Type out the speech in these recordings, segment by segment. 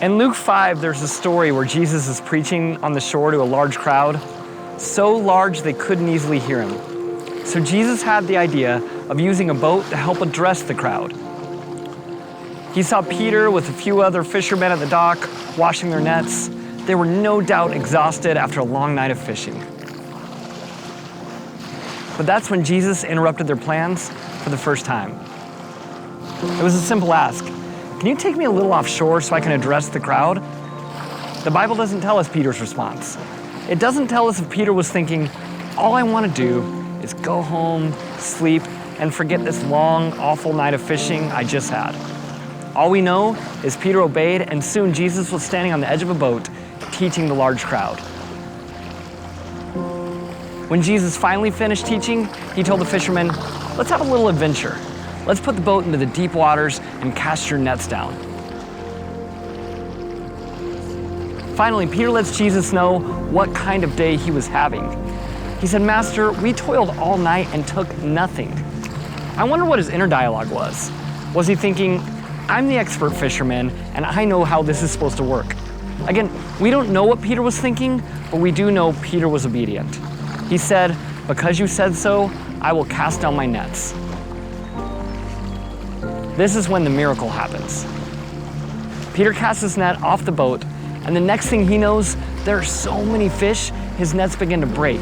In Luke 5, there's a story where Jesus is preaching on the shore to a large crowd, so large they couldn't easily hear him. So Jesus had the idea of using a boat to help address the crowd. He saw Peter with a few other fishermen at the dock washing their nets. They were no doubt exhausted after a long night of fishing. But that's when Jesus interrupted their plans for the first time. It was a simple ask. Can you take me a little offshore so I can address the crowd? The Bible doesn't tell us Peter's response. It doesn't tell us if Peter was thinking, all I want to do is go home, sleep, and forget this long, awful night of fishing I just had. All we know is Peter obeyed, and soon Jesus was standing on the edge of a boat, teaching the large crowd. When Jesus finally finished teaching, he told the fishermen, let's have a little adventure. Let's put the boat into the deep waters and cast your nets down. Finally, Peter lets Jesus know what kind of day he was having. He said, Master, we toiled all night and took nothing. I wonder what his inner dialogue was. Was he thinking, I'm the expert fisherman and I know how this is supposed to work? Again, we don't know what Peter was thinking, but we do know Peter was obedient. He said, because you said so, I will cast down my nets. This is when the miracle happens. Peter casts his net off the boat, and the next thing he knows, there are so many fish, his nets begin to break.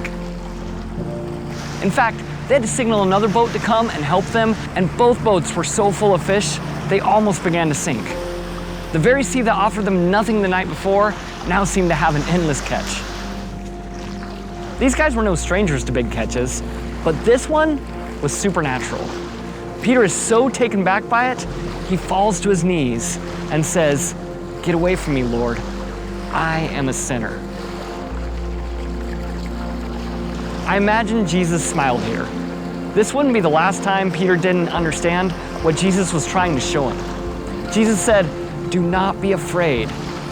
In fact, they had to signal another boat to come and help them, and both boats were so full of fish, they almost began to sink. The very sea that offered them nothing the night before now seemed to have an endless catch. These guys were no strangers to big catches, but this one was supernatural. Peter is so taken back by it, he falls to his knees and says, get away from me, Lord. I am a sinner. I imagine Jesus smiled here. This wouldn't be the last time Peter didn't understand what Jesus was trying to show him. Jesus said, do not be afraid,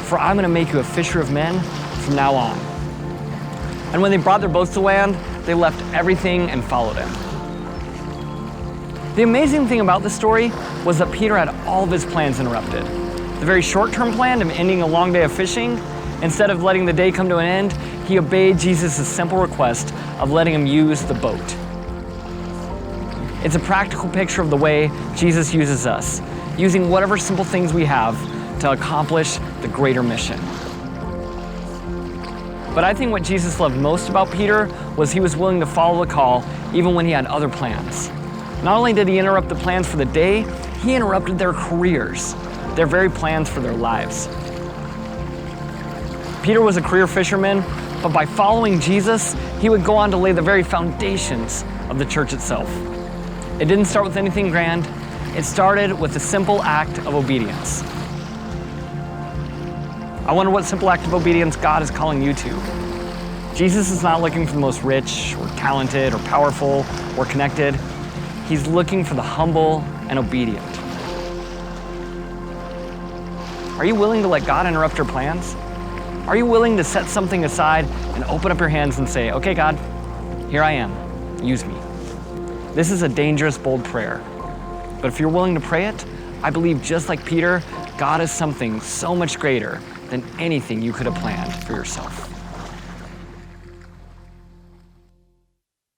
for I'm going to make you a fisher of men from now on. And when they brought their boats to land, they left everything and followed him. The amazing thing about this story was that Peter had all of his plans interrupted. The very short-term plan of ending a long day of fishing, instead of letting the day come to an end, he obeyed Jesus' simple request of letting him use the boat. It's a practical picture of the way Jesus uses us, using whatever simple things we have to accomplish the greater mission. But I think what Jesus loved most about Peter was he was willing to follow the call even when he had other plans. Not only did he interrupt the plans for the day, he interrupted their careers, their very plans for their lives. Peter was a career fisherman, but by following Jesus, he would go on to lay the very foundations of the church itself. It didn't start with anything grand. It started with a simple act of obedience. I wonder what simple act of obedience God is calling you to. Jesus is not looking for the most rich or talented or powerful or connected. He's looking for the humble and obedient. Are you willing to let God interrupt your plans? Are you willing to set something aside and open up your hands and say, okay, God, here I am, use me. This is a dangerous, bold prayer. But if you're willing to pray it, I believe just like Peter, God is something so much greater than anything you could have planned for yourself.